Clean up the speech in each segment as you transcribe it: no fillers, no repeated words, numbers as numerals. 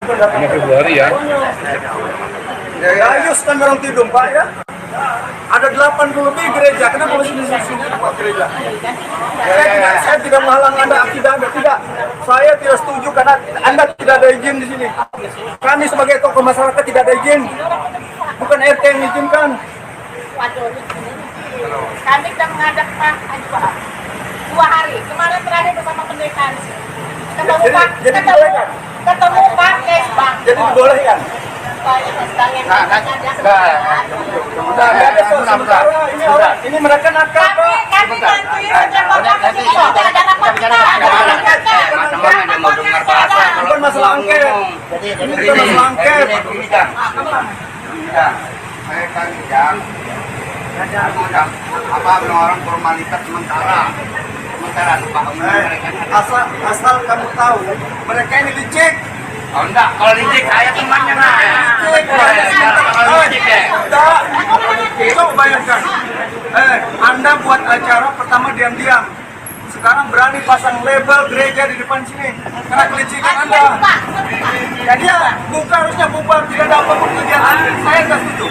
5 Februari ya. Ya, ayo kan orang tidur Pak ya. Ada 80 lebih gereja, kenapa masih di sini Pak gereja? Saya tidak menghalang Anda akidah Anda, tidak. Saya tidak setuju karena Anda tidak ada izin di sini. Kami sebagai tokoh masyarakat tidak ada izin. Bukan RT yang izinkan. Kami sudah menghadap Pak Haji Pak 2 hari. Kemarin terakhir bersama pendeta. Ketemu Pak, ketemu Pak Kesbang. Jadi dibolehkan. Ini mereka nakal Pak. Kami nanti Bukan masalah angket. Ini bukan masalah angket. Mereka tidak apa orang formalitas sementara Asal kamu tahu, mereka ini licik. Oh enggak, kalau licik saya temannya Coba bayangkan. Anda buat acara pertama diam-diam. Sekarang berani pasang label gereja di depan sini karena kelicikan Anda. Jadi ya, buka harusnya bubar, tidak ada apapun kegiatan. Saya tidak setuju.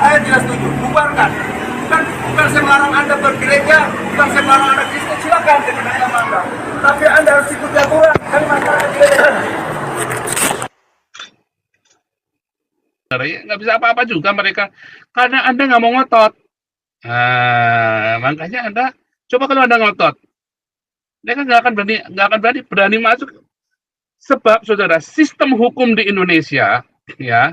Saya tidak setuju. Bubarkan. Bukan saya melarang Anda bergereja, bukan saya melarang Anda Kristen, silakan dengan agama Anda. Tapi Anda harus ikuti aturan dari masyarakat gereja. Nggak bisa apa-apa juga mereka karena Anda nggak mau ngotot. Nah, makanya Anda coba kalau Anda ngotot, mereka nggak akan berani masuk. Sebab saudara, sistem hukum di Indonesia ya,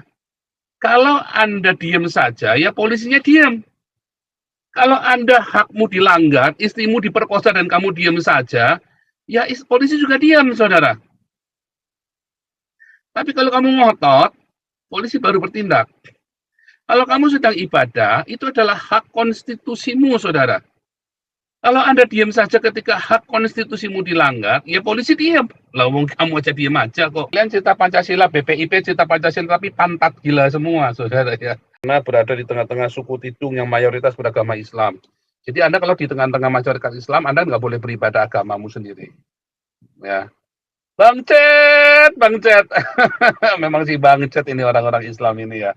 kalau Anda diam saja ya polisinya diam. Kalau Anda hakmu dilanggar, istrimu diperkosa dan kamu diam saja, ya polisi juga diam saudara. Tapi kalau kamu ngotot, polisi baru bertindak. Kalau kamu sedang ibadah, itu adalah hak konstitusimu, saudara. Kalau Anda diam saja ketika hak konstitusimu dilanggar, ya polisi diam. Lah, kamu aja diam aja kok. Kalian cerita Pancasila, BPIP cerita Pancasila, tapi pantat gila semua, saudara ya. Karena berada di tengah-tengah suku Tidung yang mayoritas beragama Islam. Jadi Anda kalau di tengah-tengah masyarakat Islam, Anda nggak boleh beribadah agamamu sendiri. Ya. Bang Cet. Memang si Bang Cet ini orang-orang Islam ini ya.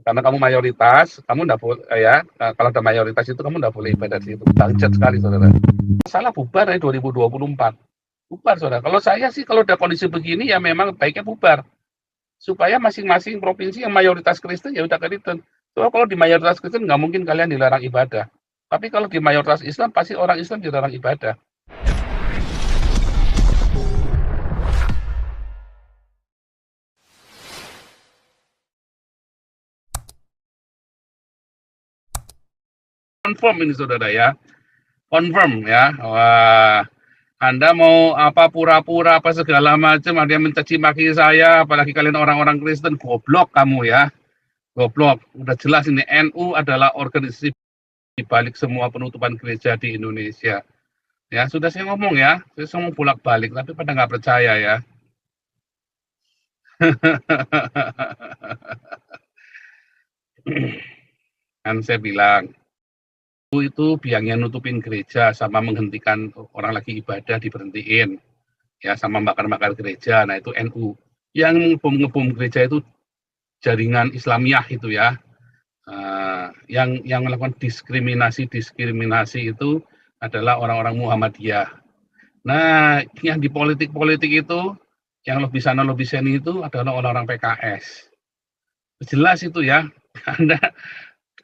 Karena kamu mayoritas, kamu nggak boleh ya. Kalau ada mayoritas itu kamu nggak boleh ibadah di situ. Bang Cet sekali saudara. Salah bubar ya 2024. Bubar saudara. Kalau saya sih kalau ada kondisi begini ya memang baiknya bubar. Supaya masing-masing provinsi yang mayoritas Kristen ya udah Kristen. So, kalau di mayoritas Kristen nggak mungkin kalian dilarang ibadah. Tapi kalau di mayoritas Islam pasti orang Islam dilarang ibadah. Confirm ini saudara ya, confirm ya. Wah, Anda mau apa pura-pura apa segala macam, ada yang mencaci maki saya, apalagi kalian orang-orang Kristen, goblok kamu ya, goblok. Udah jelas ini NU adalah organisasi di balik semua penutupan gereja di Indonesia. Ya sudah saya ngomong ya, saya ngomong bolak-balik, tapi pada nggak percaya ya. Kan saya bilang itu biangnya nutupin gereja sama menghentikan orang lagi ibadah diberhentiin ya sama bakar-bakar gereja. Nah itu NU. Yang ngebom gereja itu jaringan Islamiyah itu ya. Yang melakukan diskriminasi itu adalah orang-orang Muhammadiyah. Nah yang di politik itu yang lebih sana lebih sini itu adalah orang-orang PKS. Jelas itu ya. Anda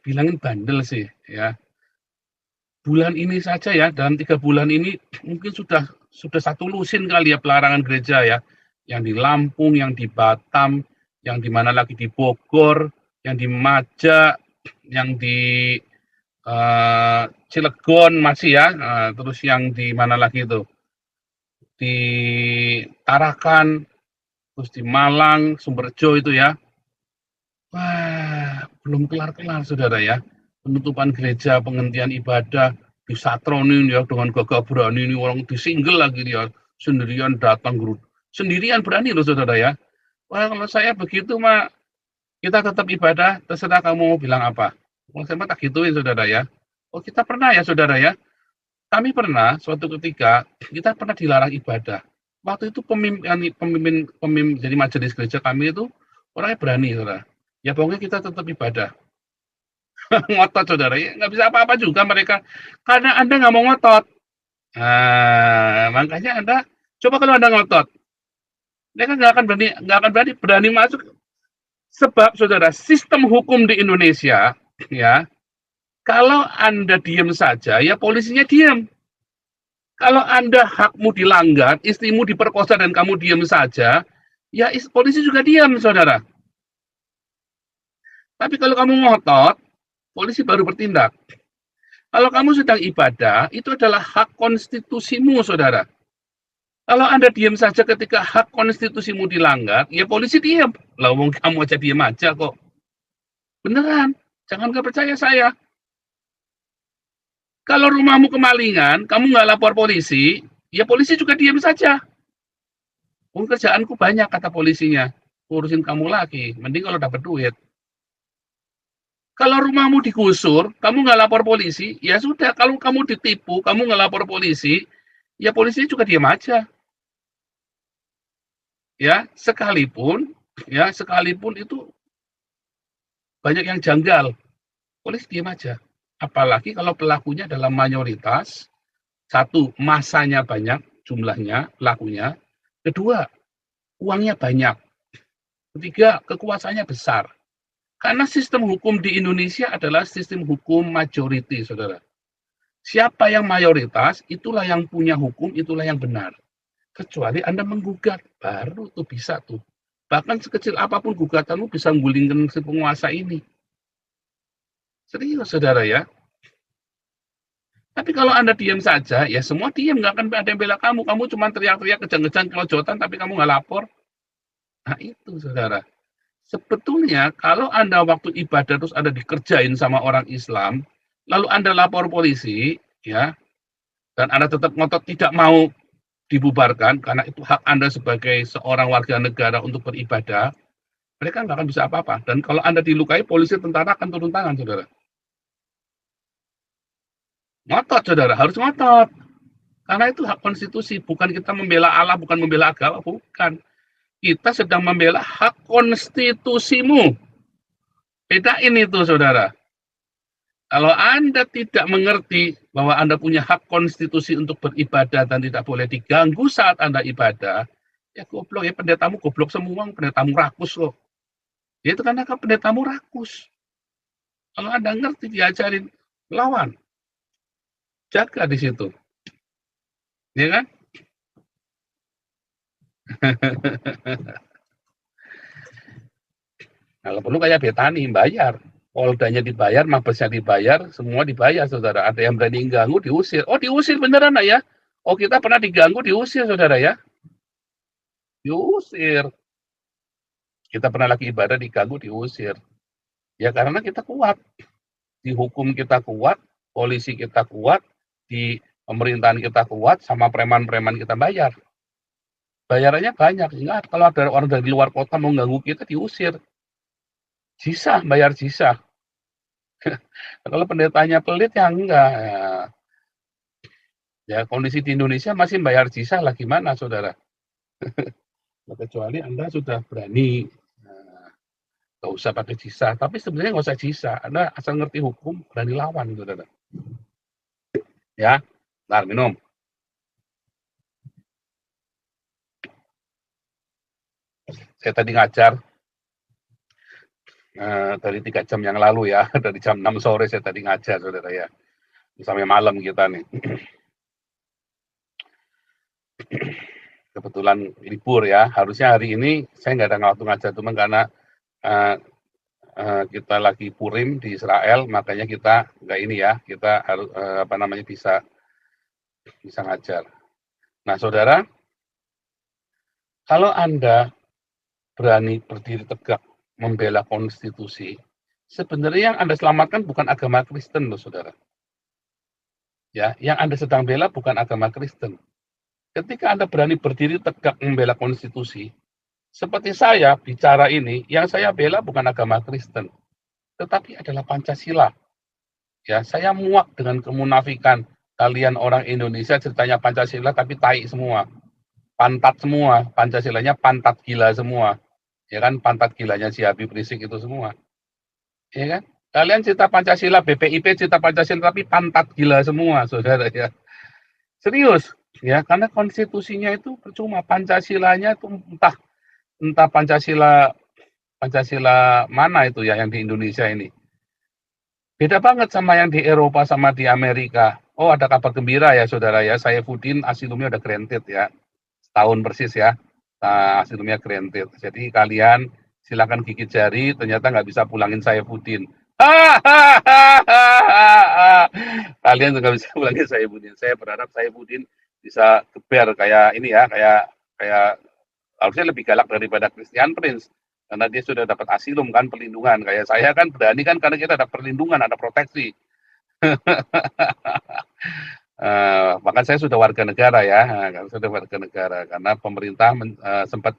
bilangin bandel sih ya. Bulan ini saja ya, dalam 3 bulan ini mungkin sudah 1 lusin kali ya pelarangan gereja ya, yang di Lampung, yang di Batam, yang di mana lagi di Bogor, yang di Majak, yang di Cilegon masih ya, terus yang di mana lagi itu, di Tarakan, terus di Malang, Sumberjo itu ya. Wah, belum kelar-kelar saudara ya. Penutupan gereja, penghentian ibadah, disatronin ya dengan gagah berani ini orang disinggel lagi dia sendirian datang sendirian berani loh saudara ya. Wah kalau saya begitu mah kita tetap ibadah terserah kamu mau bilang apa. Saya mah tak gituin saudara ya. Oh kita pernah ya saudara ya. Kami pernah suatu ketika kita pernah dilarang ibadah. waktu itu pemimpin jadi majelis gereja kami itu orangnya berani, saudara. Ya pokoknya kita tetap ibadah. Ngotot, saudara. Ya, nggak bisa apa-apa juga mereka. Karena Anda nggak mau ngotot. Nah, makanya Anda, coba kalau Anda ngotot, mereka nggak akan berani masuk. Sebab, saudara, sistem hukum di Indonesia, ya, kalau Anda diam saja, ya polisinya diam. Kalau Anda hakmu dilanggar, istrimu diperkosa dan kamu diam saja, ya polisi juga diam, saudara. Tapi kalau kamu ngotot, polisi baru bertindak. Kalau kamu sedang ibadah, itu adalah hak konstitusimu, saudara. Kalau Anda diam saja ketika hak konstitusimu dilanggar, ya polisi diam. Lah, wong kamu aja diam aja kok. Beneran, jangan nggak percaya saya. Kalau rumahmu kemalingan, kamu nggak lapor polisi, ya polisi juga diam saja. Kerjaanku banyak, kata polisinya. Urusin kamu lagi, mending kalau dapat duit. Kalau rumahmu digusur, kamu nggak lapor polisi, ya sudah. Kalau kamu ditipu, kamu nggak lapor polisi, ya polisi juga diam aja. Ya, sekalipun itu banyak yang janggal, polisi diam aja. Apalagi kalau pelakunya dalam mayoritas, satu, masanya banyak, jumlahnya, pelakunya. Kedua, uangnya banyak. Ketiga, kekuasaannya besar. Karena sistem hukum di Indonesia adalah sistem hukum majority, saudara. Siapa yang mayoritas, itulah yang punya hukum, itulah yang benar. Kecuali Anda menggugat, baru tuh bisa tuh. Bahkan sekecil apapun gugatanmu bisa menggulingkan si penguasa ini. Serius, saudara ya. Tapi kalau Anda diam saja, ya semua diam, nggak akan ada yang bela kamu. Kamu cuma teriak-teriak kejang-kejang kelojotan, tapi kamu nggak lapor. Nah itu, saudara. Sebetulnya kalau Anda waktu ibadah terus Anda dikerjain sama orang Islam, lalu Anda lapor polisi, ya, dan Anda tetap ngotot tidak mau dibubarkan, karena itu hak Anda sebagai seorang warga negara untuk beribadah, mereka nggak akan bisa apa-apa. Dan kalau Anda dilukai, polisi tentara akan turun tangan, saudara. Ngotot, saudara, harus ngotot. Karena itu hak konstitusi, bukan kita membela Allah, bukan membela agama, bukan. Kita sedang membela hak konstitusimu. Bedain itu, saudara. Kalau Anda tidak mengerti bahwa Anda punya hak konstitusi untuk beribadah dan tidak boleh diganggu saat Anda ibadah, ya goblok, ya pendetamu goblok semua, pendetamu rakus kok. Ya itu karena pendetamu rakus. Kalau Anda ngerti, diajarin, lawan. Jaga di situ. Ya kan? Kalau perlu kayak Betani, bayar. Poldanya dibayar, mabesnya dibayar, semua dibayar, saudara. Ada yang berani ganggu, diusir. Oh, diusir beneran, ya? Oh, kita pernah diganggu, diusir, saudara, ya? Diusir. Kita pernah lagi ibadah, diganggu, diusir. Ya, karena kita kuat. Di hukum kita kuat, polisi kita kuat, di pemerintahan kita kuat, sama preman-preman kita bayar. Bayarannya banyak. Ingat, kalau ada orang dari luar kota mau ganggu kita, diusir. Jisah, bayar jisah. Kalau pendetanya pelit, ya enggak. Ya, kondisi di Indonesia masih bayar jisah lah, gimana, saudara? Kecuali Anda sudah berani, nggak usah pakai jisah. Tapi sebenarnya nggak usah jisah. Anda asal ngerti hukum, berani lawan, saudara. Ya, bentar, minum. Saya tadi ngajar dari 3 jam yang lalu, ya. Dari jam 6 sore saya tadi ngajar, saudara, ya. Sampai malam kita nih. Kebetulan libur, ya. Harusnya hari ini saya nggak ada waktu ngajar, cuma karena kita lagi Purim di Israel, makanya kita nggak ini, ya. Kita harus bisa ngajar. Nah, saudara, kalau Anda berani berdiri tegak membela konstitusi, sebenarnya yang Anda selamatkan bukan agama Kristen, loh, saudara. Ya, yang Anda sedang bela bukan agama Kristen. Ketika Anda berani berdiri tegak membela konstitusi, seperti saya bicara ini, yang saya bela bukan agama Kristen, tetapi adalah Pancasila. Ya, saya muak dengan kemunafikan kalian orang Indonesia ceritanya Pancasila tapi tai semua. pantat semua, Pancasilanya pantat gila semua. Ya kan, pantat gilanya si Habib Rizik itu semua. Ya kan? Kalian cerita Pancasila, BPIP cerita Pancasila, tapi pantat gila semua, saudara ya. Serius, ya, karena konstitusinya itu percuma. Pancasilanya itu entah Pancasila mana itu ya yang di Indonesia ini. Beda banget sama yang di Eropa sama di Amerika. Oh, ada kabar gembira ya, saudara ya. Saifuddin asilumnya udah granted ya. Setahun persis ya. Asilumnya granted. Jadi kalian silakan gigit jari, ternyata nggak bisa pulangin Saifuddin. Kalian juga bisa pulangin Saifuddin. Saya berharap Saifuddin bisa geber kayak ini ya, kayak harusnya lebih galak daripada Christian Prince karena dia sudah dapat asilum kan, perlindungan. Kayak saya kan berani kan karena kita ada perlindungan, ada proteksi. Bahkan saya sudah warga negara ya, sudah warga negara karena pemerintah sempat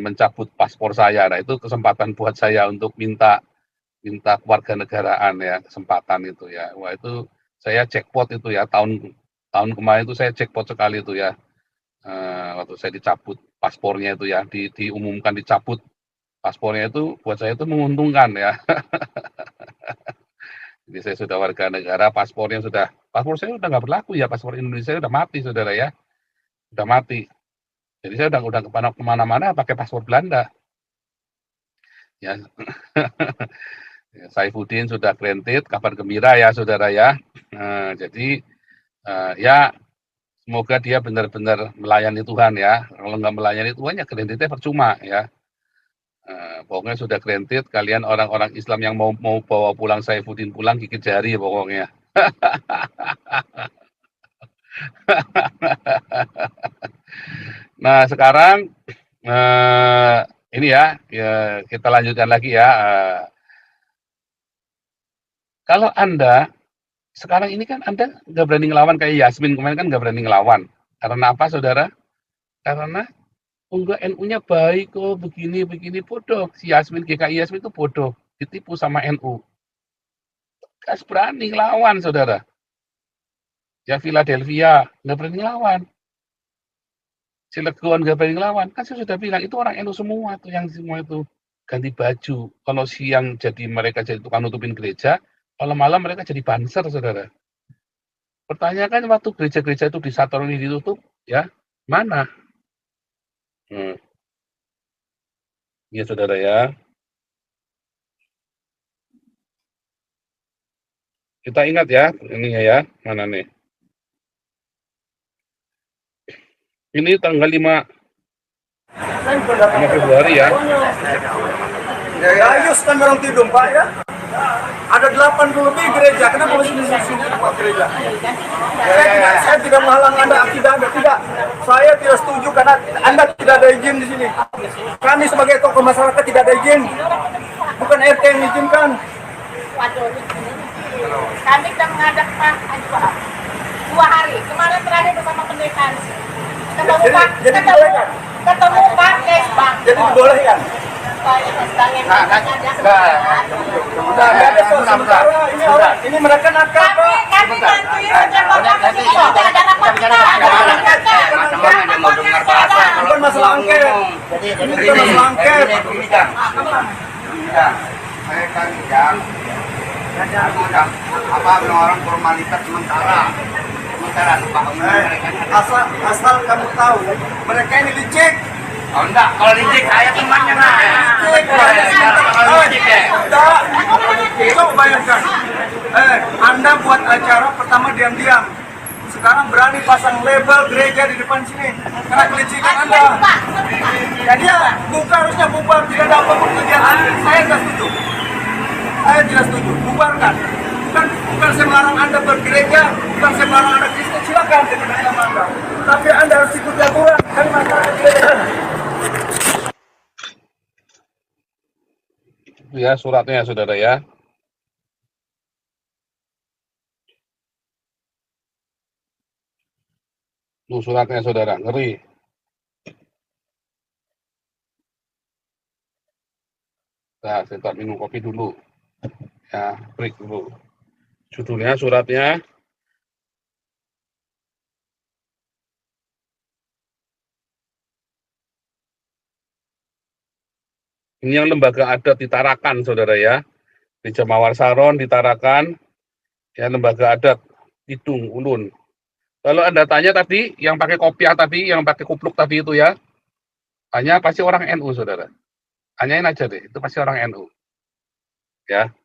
mencabut paspor saya. Nah, itu kesempatan buat saya untuk minta kewarganegaraan ya, kesempatan itu ya. Wah, itu saya jackpot itu ya, tahun kemarin itu saya jackpot sekali itu ya. Waktu saya dicabut paspornya itu ya, diumumkan dicabut paspornya, itu buat saya itu menguntungkan ya. Jadi saya sudah warga negara, paspor saya udah nggak berlaku ya, paspor Indonesia udah mati, saudara ya, udah mati. Jadi saya udah kemana-mana pakai paspor Belanda. Ya, Saifuddin sudah granted, kabar gembira ya, saudara ya. Jadi ya semoga dia benar-benar melayani Tuhan ya. Kalau nggak melayani Tuhan ya granted-nya percuma ya. Pokoknya sudah granted, kalian orang-orang Islam yang mau bawa pulang Saifuddin pulang, gigit jari pokoknya. Nah, sekarang ini ya, kita lanjutkan lagi ya. Kalau Anda sekarang ini kan Anda nggak berani ngelawan kayak Yasmin kemarin kan, nggak berani ngelawan. Karena apa, saudara? Karena enggak, NU-nya baik kok, begini bodoh. Si Yasmin, GKI Yasmin itu bodoh, ditipu sama NU. Gak berani ngelawan, saudara. Ya Philadelphia nggak berani ngelawan. Cilegon nggak berani ngelawan. Kan saya sudah bilang itu orang NU semua tuh, yang semua itu ganti baju. Kalau siang mereka jadi tukang nutupin gereja, kalau malam mereka jadi banser, saudara. Pertanyakan waktu gereja-gereja itu disator ini ditutup, ya mana? Ya, saudara ya. Kita ingat ya, ini ya, mana nih? Ini tanggal 5 Februari ya. Ya, ayo kan orang tidur, Pak ya. Ada 80 lebih gereja, kenapa masih di sini Pak gereja? Saya tidak menghalang Anda, tidak. Saya tidak setuju karena Anda tidak ada izin di sini. Kami sebagai tokoh masyarakat tidak ada izin. Bukan RT yang izinkan. Waduh, kami sudah menghadap Pak Haji Wahab 2 hari. Kemarin terakhir bersama pendeta. Ketemu Pak, ketemu Pak Kesbang. Jadi dibolehkan. Ini mereka nakal, Pak. Kami bantuin Bukan masalah angket. Ini bukan masalah angket. Saya kan apa orang formalitas sementara Asal kamu tahu, mereka ini licik. Oh enggak, kalau licik saya temannya nah. Coba bayangkan. Anda buat acara pertama diam-diam. Sekarang berani pasang label gereja di depan sini karena kelicikan Anda. Jadi ya, harusnya bubar, tidak ada apa-apa kegiatan. Saya tidak setuju. Bubarkan. Bukan saya melarang Anda bergereja, bukan saya melarang Anda Kristen, silakan dengan agama Anda. Tapi Anda harus ikut aturan kan masyarakat gereja. Ya, suratnya ya, saudara ya. Tuh suratnya, saudara, ngeri. Nah, saya minum kopi dulu. Ya, break dulu. Judulnya suratnya Ini yang lembaga adat di Tarakan, saudara ya. Di Jamawar Saron, di Tarakan, ya lembaga adat Kidung Ulun. Kalau Anda tanya tadi, yang pakai kopiah tadi, yang pakai kupluk tadi itu ya, tanya pasti orang NU, saudara. Tanyain aja deh, itu pasti orang NU. Ya,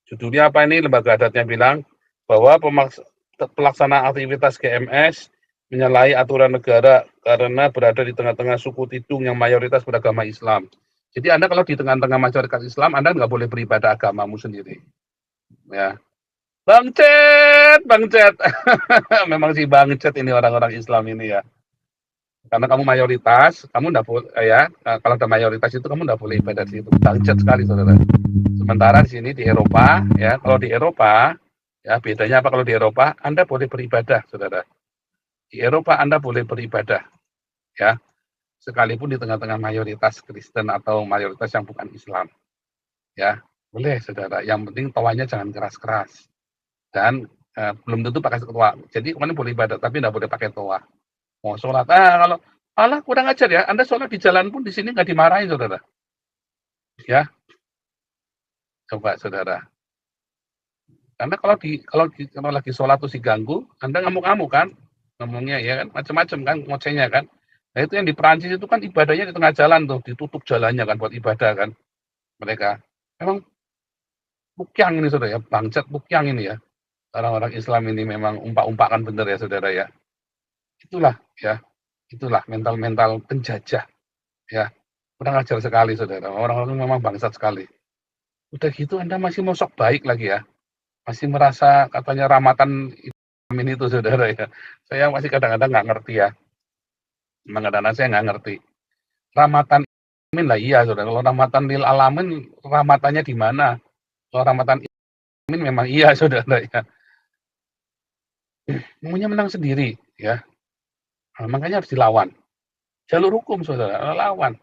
judulnya apa ini? Lembaga adatnya bilang bahwa pelaksanaan aktivitas GMS menyalahi aturan negara karena berada di tengah-tengah suku Tidung yang mayoritas beragama Islam. Jadi Anda kalau di tengah-tengah masyarakat Islam, Anda nggak boleh beribadah agamamu sendiri. Ya, Bang Cet, Bang Cet. Memang si Bang Cet ini orang-orang Islam ini ya. Karena kamu mayoritas, kamu nggak boleh ya. Kalau ada mayoritas itu kamu nggak boleh ibadah di situ. Bang Cet sekali, saudara. Sementara di sini di Eropa, ya kalau di Eropa, ya bedanya apa kalau di Eropa? Anda boleh beribadah, saudara. Di Eropa Anda boleh beribadah, ya. Sekalipun di tengah-tengah mayoritas Kristen atau mayoritas yang bukan Islam. Ya, boleh saudara. Yang penting tawanya jangan keras-keras. Dan belum tentu pakai toa. Jadi kemarin boleh ibadah, tapi tidak boleh pakai toa. Mau sholat, kalau Allah kurang ajar ya. Anda sholat di jalan pun di sini nggak dimarahin saudara. Ya, coba saudara. Karena kalau lagi sholat tuh diganggu, Anda ngamuk-ngamuk kan, ngomongnya ya kan, macam-macam kan, ngocehnya kan. Nah itu yang di Perancis itu kan ibadahnya di tengah jalan tuh, ditutup jalannya kan buat ibadah kan mereka. Memang bukyang ini saudara ya, bangcat bukyang ini ya. Orang-orang Islam ini memang umpak-umpakan bener ya saudara ya. Itulah mental-mental penjajah ya. Kurang ajar sekali saudara, orang-orang memang bangsat sekali. Udah gitu Anda masih mau sok baik lagi ya. Masih merasa katanya ramatan ini itu saudara ya. Saya masih kadang-kadang nggak ngerti ya. Memang kadang-kadang saya nggak ngerti. Ramatan Amin lah iya saudara. Kalau rahmatan lil alamin, rahmatannya di mana? Kalau rahmatan Amin memang iya saudara ya. Maunya menang sendiri ya. Nah, makanya harus dilawan. Jalur hukum saudara, lawan.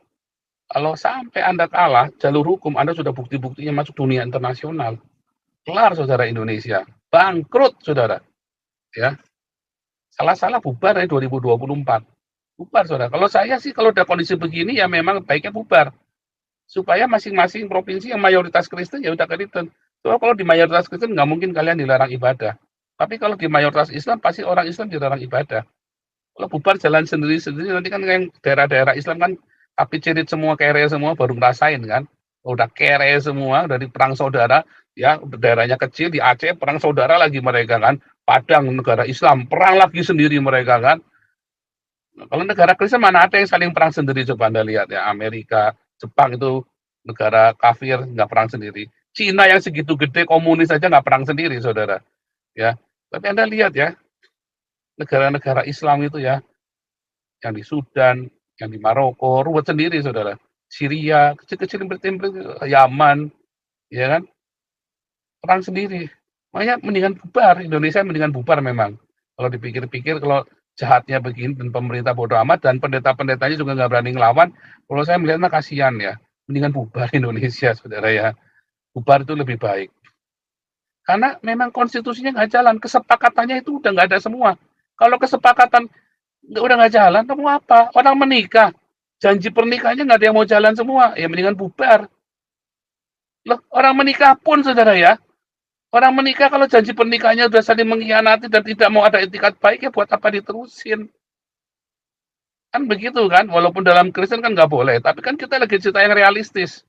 Kalau sampai Anda kalah, jalur hukum Anda sudah bukti-buktinya masuk dunia internasional. Kelar saudara Indonesia. Bangkrut saudara. Ya. Salah-salah bubar ya 2024. Bubar saudara. Kalau saya sih kalau udah kondisi begini ya memang baiknya bubar. Supaya masing-masing provinsi yang mayoritas Kristen ya udah Kristen. So, kalau di mayoritas Kristen nggak mungkin kalian dilarang ibadah. Tapi kalau di mayoritas Islam pasti orang Islam dilarang ibadah. Kalau bubar jalan sendiri-sendiri nanti kan yang daerah-daerah Islam kan tapi cirit semua, kere semua baru ngerasain kan. Udah kere semua dari perang saudara ya daerahnya kecil di Aceh perang saudara lagi mereka kan. Padang negara Islam perang lagi sendiri mereka kan. Nah, kalau negara Kristen mana ada yang saling perang sendiri coba Anda lihat ya Amerika, Jepang itu negara kafir nggak perang sendiri. Cina yang segitu gede komunis saja nggak perang sendiri saudara. Ya, tapi Anda lihat ya negara-negara Islam itu ya yang di Sudan, yang di Maroko, ruwet sendiri saudara. Syria, kecil-kecil imprit-imprit, Yaman, ya kan, perang sendiri. Makanya mendingan bubar, Indonesia mendingan bubar memang. Kalau dipikir-pikir, kalau jahatnya begini dan pemerintah bodoh amat dan pendeta-pendetanya juga nggak berani ngelawan, kalau saya melihat mah kasihan ya. Mendingan bubar Indonesia, saudara ya. Bubar itu lebih baik. Karena memang konstitusinya nggak jalan, kesepakatannya itu udah nggak ada semua. Kalau kesepakatan udah nggak jalan, kamu apa? Orang menikah, janji pernikahannya nggak ada yang mau jalan semua, ya mendingan bubar. Loh, orang menikah pun saudara ya, orang menikah kalau janji pernikahannya udah saling mengkhianati dan tidak mau ada etikat baik, ya buat apa diterusin? Kan begitu kan, walaupun dalam Kristen kan nggak boleh, tapi kan kita lagi cerita yang realistis.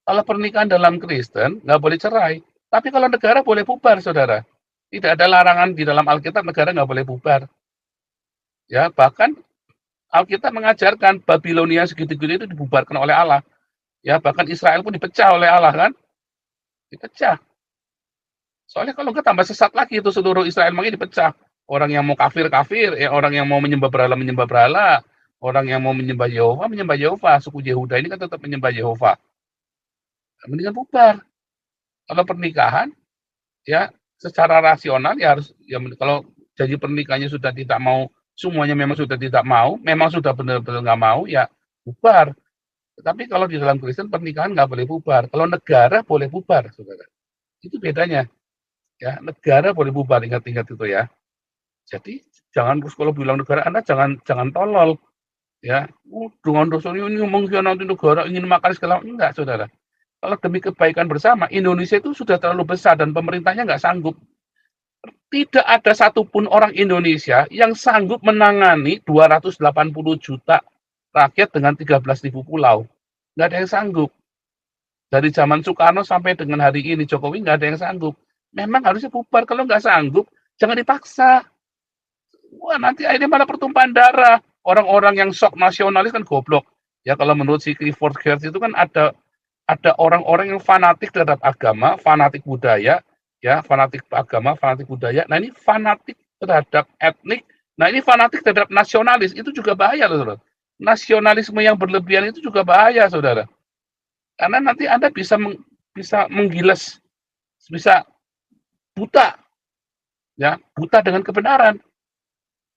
Kalau pernikahan dalam Kristen nggak boleh cerai, tapi kalau negara boleh bubar, saudara. Tidak ada larangan di dalam Alkitab negara nggak boleh bubar. Ya, bahkan Alkitab mengajarkan Babilonia segitu-gitu itu dibubarkan oleh Allah. Ya, bahkan Israel pun dipecah oleh Allah kan, dipecah. Soalnya kalau nggak tambah sesat lagi itu seluruh Israel makanya dipecah. Orang yang mau kafir kafir, ya orang yang mau menyembah berhala, orang yang mau menyembah Yehova. Suku Yehuda ini kan tetap menyembah Yehova. Mendingan bubar. Kalau pernikahan, ya secara rasional ya harus ya kalau janji pernikahannya sudah tidak mau, semuanya memang sudah tidak mau, memang sudah benar-benar nggak mau, ya bubar. Tapi kalau di dalam Kristen pernikahan nggak boleh bubar. Kalau negara boleh bubar, saudara. Itu bedanya. Ya, negara boleh bubar, ingat-ingat itu ya. Jadi jangan terus kalau bilang negara Anda jangan tolol. Ya, dengan dosa ini mengkhianati negara, ingin makan segala enggak, saudara. Kalau demi kebaikan bersama, Indonesia itu sudah terlalu besar dan pemerintahnya nggak sanggup. Tidak ada satupun orang Indonesia yang sanggup menangani 280 juta rakyat dengan 13.000 pulau. Nggak ada yang sanggup. Dari zaman Soekarno sampai dengan hari ini Jokowi nggak ada yang sanggup. Memang harusnya bubar. Kalau nggak sanggup, jangan dipaksa. Wah, nanti akhirnya malah pertumpahan darah. Orang-orang yang sok nasionalis kan goblok. Ya, kalau menurut si Clifford Geertz itu kan ada orang-orang yang fanatik terhadap agama, fanatik budaya, ya, fanatik agama, fanatik budaya. Nah, ini fanatik terhadap etnik. Nah, ini fanatik terhadap nasionalis. Itu juga bahaya, loh, saudara. Nasionalisme yang berlebihan itu juga bahaya, saudara. Karena nanti Anda bisa menggilas, bisa buta, ya, buta dengan kebenaran.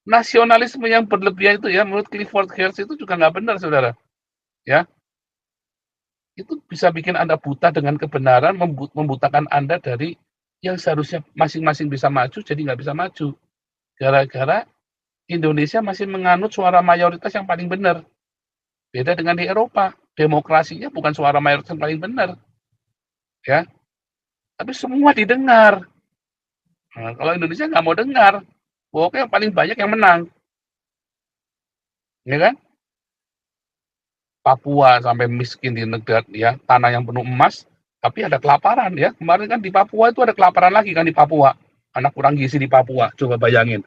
Nasionalisme yang berlebihan itu, ya, menurut Clifford Geertz itu juga nggak benar, saudara. Ya, itu bisa bikin Anda buta dengan kebenaran, membutakan Anda dari yang seharusnya masing-masing bisa maju, jadi nggak bisa maju. Gara-gara Indonesia masih menganut suara mayoritas yang paling benar. Beda dengan di Eropa, demokrasinya bukan suara mayoritas yang paling benar, ya. Tapi semua didengar. Nah, kalau Indonesia nggak mau dengar, pokoknya yang paling banyak yang menang, ya kan? Papua sampai miskin di negara, ya, tanah yang penuh emas, tapi ada kelaparan, ya. Kemarin kan di Papua itu ada kelaparan lagi kan di Papua, anak kurang gizi di Papua, coba bayangin.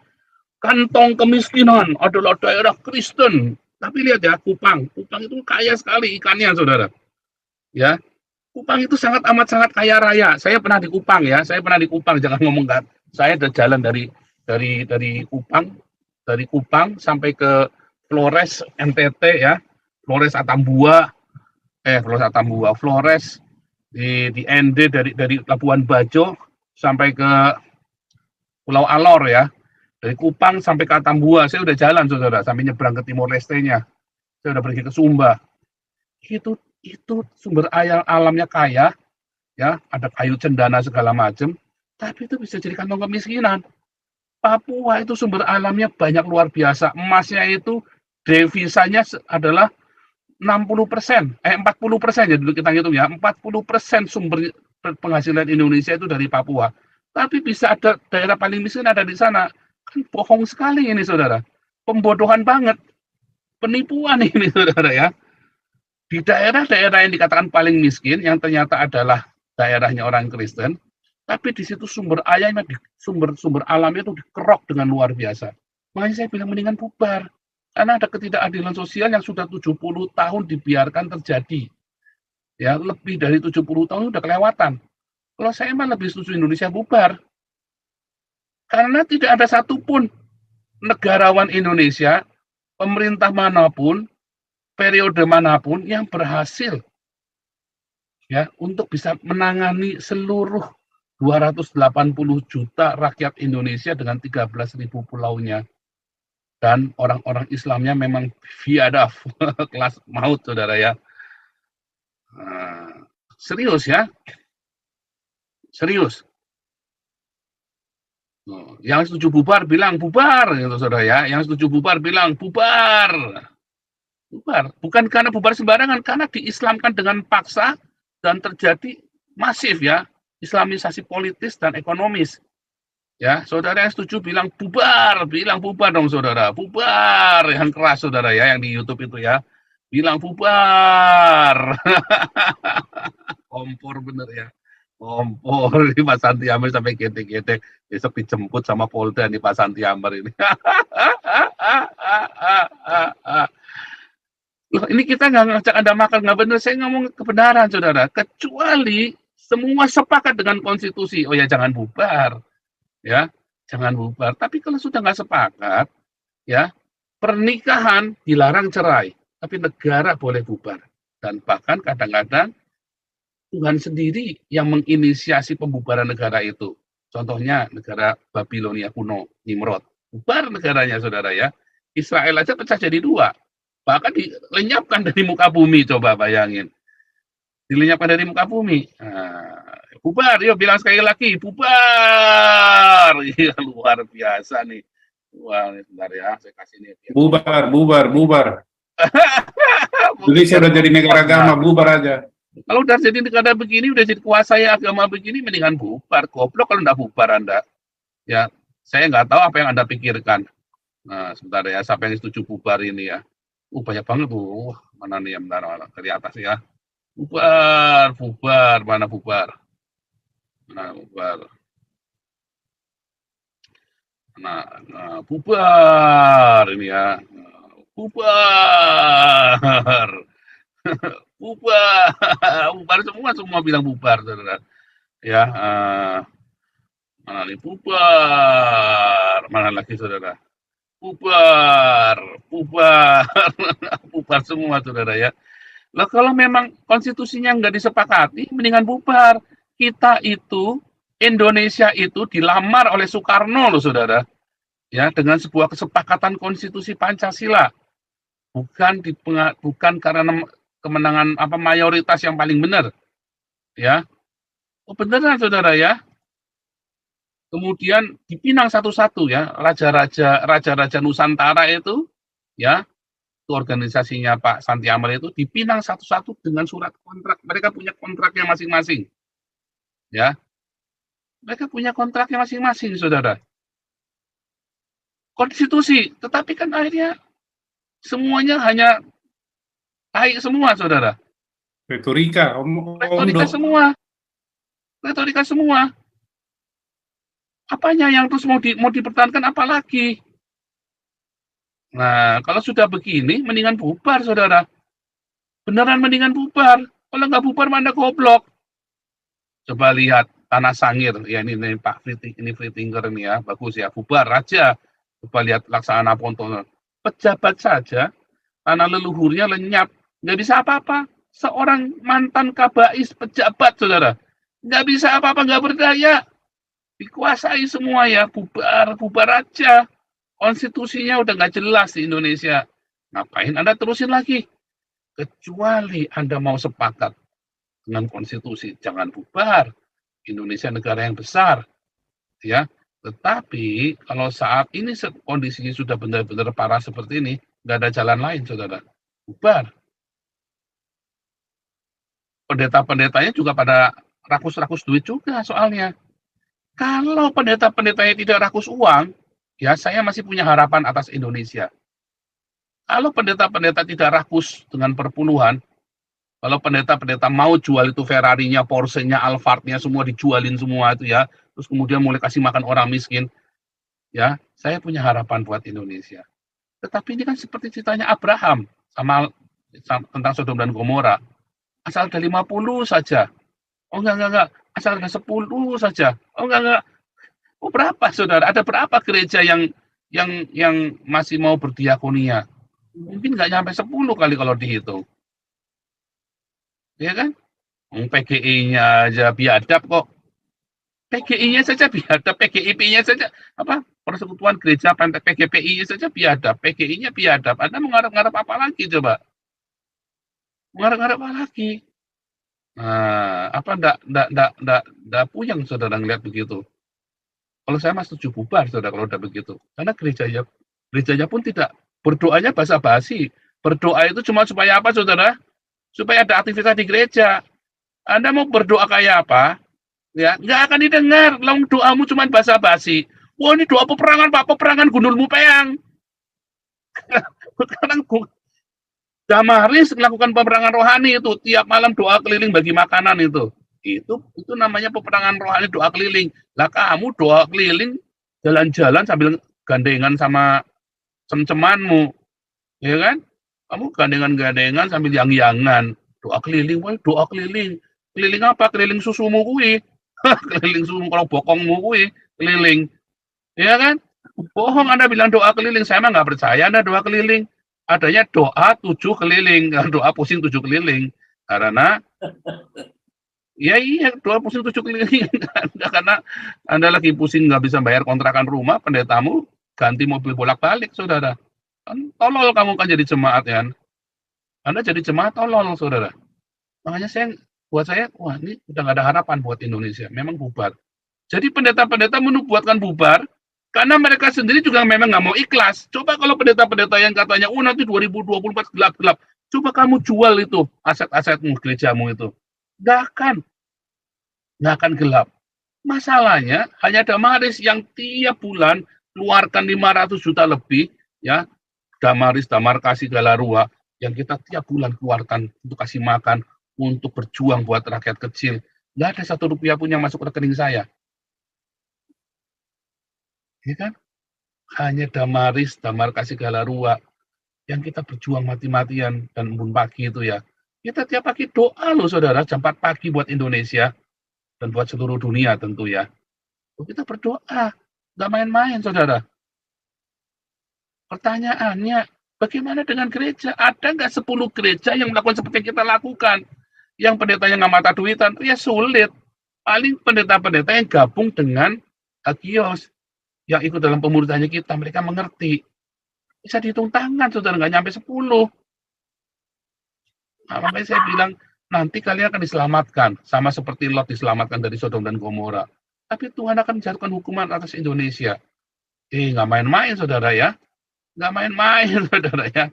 Kantong kemiskinan adalah daerah Kristen. Tapi lihat ya, Kupang itu kaya sekali ikannya, saudara. Ya, Kupang itu sangat kaya raya. Saya pernah di Kupang, ya. Saya pernah di Kupang, jangan ngomong kan. Saya ada jalan dari Kupang sampai ke Flores NTT, ya. Flores Atambua di ND dari Labuan Bajo sampai ke Pulau Alor, ya. Dari Kupang sampai ke Atambua, saya udah jalan, saudara, sampai nyebrang ke Timor Leste-nya. Saya udah pergi ke Sumba. Itu sumber alamnya kaya, ya, ada kayu cendana segala macam, tapi itu bisa jadi kantong kemiskinan. Papua itu sumber alamnya banyak luar biasa. Emasnya itu devisanya adalah 60%, 40% ya dulu kita hitung, ya. 40% sumber penghasilan Indonesia itu dari Papua. Tapi bisa ada daerah paling miskin ada di sana. Kan bohong sekali ini, saudara. Pembodohan banget. Penipuan ini, saudara, ya. Di daerah-daerah yang dikatakan paling miskin, yang ternyata adalah daerahnya orang Kristen, tapi di situ sumber alamnya itu dikerok dengan luar biasa. Makanya saya bilang mendingan bubar. Karena ada ketidakadilan sosial yang sudah 70 tahun dibiarkan terjadi. Ya, lebih dari 70 tahun sudah kelewatan. Kalau saya mah lebih setuju Indonesia bubar. Karena tidak ada satupun negarawan Indonesia, pemerintah manapun, periode manapun yang berhasil, ya, untuk bisa menangani seluruh 280 juta rakyat Indonesia dengan 13.000 pulaunya. Dan orang-orang Islamnya memang biadab, kelas maut, saudara, ya. Serius, ya. Serius. Yang setuju bubar bilang bubar, gitu, saudara, ya. Yang setuju bubar bilang bubar. Bubar. Bukan karena bubar sembarangan, karena diislamkan dengan paksa dan terjadi masif, ya, islamisasi politis dan ekonomis. Ya, saudara yang setuju bilang bubar dong, saudara. Bubar yang keras, saudara, ya, yang di YouTube itu, ya. Bilang bubar. Kompor bener, ya. Kompor di Pak Santi Amar sampai getek-getek, besok dijemput sama Polda nih Pak Santi Amar ini. Loh, ini kita nggak ngajak Anda makan, nggak benar. Saya ngomong kebenaran, saudara. Kecuali semua sepakat dengan konstitusi, oh ya jangan bubar, ya, jangan bubar. Tapi kalau sudah nggak sepakat, ya, pernikahan dilarang cerai, tapi negara boleh bubar. Dan bahkan kadang-kadang Tuhan sendiri yang menginisiasi pembubaran negara itu. Contohnya negara Babilonia kuno, Nimrod. Bubar negaranya, saudara, ya. Israel aja pecah jadi dua. Bahkan dilenyapkan dari muka bumi, coba bayangin. Dilenyapkan dari muka bumi. Nah, bubar, yuk bilang sekali lagi, bubar. Iya, luar biasa nih. Wah, sebentar ya, saya kasih nih. Bubar. Indonesia udah jadi negara agama, bubar aja. Kalau udah jadi negara begini, udah jadi kuasai agama begini, mendingan bubar. Goblok kalau nggak bubar Anda. Ya, saya nggak tahu apa yang Anda pikirkan. Nah, sebentar ya, siapa yang setuju bubar ini ya? Banyak banget tuh. Mana nih yang benar dari atas ya? Bubar, bubar, mana bubar? Nah, bubar. Nah, bubar ini ya. Bubar. Bubar. Bubar semua bilang bubar, saudara. Ya, mana nih bubar? Mana lagi, saudara? Bubar, bubar, bubar semua, saudara ya. Lah kalau memang konstitusinya nggak disepakati, mendingan bubar. Kita itu, Indonesia itu dilamar oleh Soekarno loh, saudara. Ya, dengan sebuah kesepakatan konstitusi Pancasila. Bukan karena kemenangan mayoritas yang paling benar. Ya. Oh, beneran, saudara ya. Kemudian dipinang satu-satu ya, raja-raja Nusantara itu, ya, itu organisasinya Pak Santi Amal itu dipinang satu-satu dengan surat kontrak. Mereka punya kontraknya masing-masing, ya. Mereka punya kontraknya masing-masing, saudara. Konstitusi, tetapi kan akhirnya semuanya hanya baik semua, saudara. Retorika, Retorika semua. Retorika semua. Apanya yang terus mau dipertahankan apalagi? Nah, kalau sudah begini, mendingan bubar, saudara. Beneran mendingan bubar. Kalau nggak bubar, mana goblok. Coba lihat Tanah Sangir. Ya, ini Pak Fritinger ini ya. Bagus ya, bubar aja. Coba lihat Laksana Pontono. Pejabat saja, tanah leluhurnya lenyap. Nggak bisa apa-apa. Seorang mantan kabais pejabat, saudara. Nggak bisa apa-apa, nggak berdaya. Dikuasai semua ya, bubar aja. Konstitusinya udah nggak jelas di Indonesia. Ngapain Anda terusin lagi? Kecuali Anda mau sepakat dengan konstitusi, jangan bubar. Indonesia negara yang besar, ya. Tetapi kalau saat ini kondisinya sudah benar-benar parah seperti ini, nggak ada jalan lain, saudara. Bubar. Pendeta-pendetanya juga pada rakus-rakus duit juga soalnya. Kalau pendeta-pendetanya tidak rakus uang, ya saya masih punya harapan atas Indonesia. Kalau pendeta-pendeta tidak rakus dengan perpuluhan, kalau pendeta-pendeta mau jual itu Ferrari-nya, Porsche-nya, Alphard-nya, semua dijualin semua itu ya, terus kemudian mulai kasih makan orang miskin, ya, saya punya harapan buat Indonesia. Tetapi ini kan seperti ceritanya Abraham sama tentang Sodom dan Gomora. Asal ada 50 saja. Oh enggak. Asal ada 10 saja. Oh enggak. Oh berapa, saudara? Ada berapa gereja yang masih mau berdiakonia? Mungkin nggak nyampe 10 kali kalau dihitung. Ya kan? PGI-nya aja biadab kok. PGI-nya saja biadab, PGIP-nya saja Persekutuan Gereja PGPI-nya saja biadab, PGI-nya biadab. Anda mengharap-harap apa lagi coba? Mengharap-harap apa lagi? Nah, ndak puyeng saudara ngeliat begitu. Kalau saya mas setuju bubar, saudara, kalau udah begitu. Karena gerejanya pun tidak, berdoanya basa-basi. Berdoa itu cuma supaya apa, saudara? Supaya ada aktivitas di gereja. Anda mau berdoa kayak apa? Ya, nggak akan didengar. Long doamu cuma basa-basi. Wah, ini doa peperangan, Pak, peperangan Gunul Mupeang. Sekarang Damaris melakukan peperangan rohani itu, tiap malam doa keliling bagi makanan itu. Itu namanya peperangan rohani, doa keliling. Lah kamu doa keliling jalan-jalan sambil gandengan sama cem-cemanmu. Ya kan? Kamu gandengan-gandengan sambil yang-yangan. Doa keliling, wah, doa keliling. Keliling apa? Keliling susumu kuwi. Keliling susu kalau bokongmu kuwi, keliling. Ya kan? Bohong Anda bilang doa keliling. Saya mah nggak percaya Anda doa keliling. Adanya doa 7 keliling, doa pusing 7 keliling. Karena iya doa pusing 7 keliling. Karena Anda lagi pusing nggak bisa bayar kontrakan rumah, pendetamu ganti mobil bolak-balik, saudara. Kan tolol kamu kan jadi jemaat kan. Anda jadi jemaat tolol, saudara. Makanya buat saya, wah ini udah nggak ada harapan buat Indonesia. Memang bubar. Jadi pendeta-pendeta menubuatkan bubar, Karena mereka sendiri juga memang nggak mau ikhlas. Coba kalau pendeta-pendeta yang katanya, nanti 2024 gelap-gelap. Coba kamu jual itu, aset-asetmu, gerejamu itu. Nggak akan gelap. Masalahnya, hanya Damaris yang tiap bulan keluarkan 500 juta lebih, ya, Damaris, Damarkasi, Galarua, yang kita tiap bulan keluarkan untuk kasih makan, untuk berjuang buat rakyat kecil. Nggak ada 1 rupiah pun yang masuk ke rekening saya. Ya kan? Hanya Damaris, Damarkasi, Galarua yang kita berjuang mati-matian dan embun pagi itu ya. Kita tiap pagi doa loh saudara, jam 4 pagi buat Indonesia dan buat seluruh dunia tentu ya. Kita berdoa, nggak main-main saudara. Pertanyaannya, bagaimana dengan gereja? Ada nggak 10 gereja yang melakukan seperti yang kita lakukan? Yang pendetanya nggak mata duitan, ya sulit. Paling pendeta-pendeta yang gabung dengan Agios, yang ikut dalam pemuridannya kita, mereka mengerti. Bisa dihitung tangan, saudara, nggak nyampe 10. Nah, makanya saya bilang, nanti kalian akan diselamatkan, sama seperti Lot diselamatkan dari Sodom dan Gomora. Tapi Tuhan akan menjatuhkan hukuman atas Indonesia. Nggak main-main, saudara ya. Nggak main-main, saudara ya.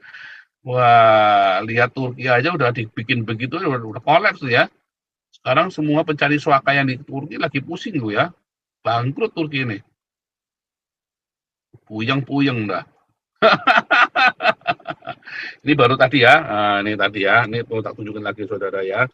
Wah, lihat Turki aja udah dibikin begitu, udah kolaps ya. Sekarang semua pencari suaka yang di Turki lagi pusing loh ya. Bangkrut Turki ini. Puyeng-puyeng dah. Ini baru tadi ya. Nah, ini tadi ya. Ini mau tak tunjukin lagi saudara ya.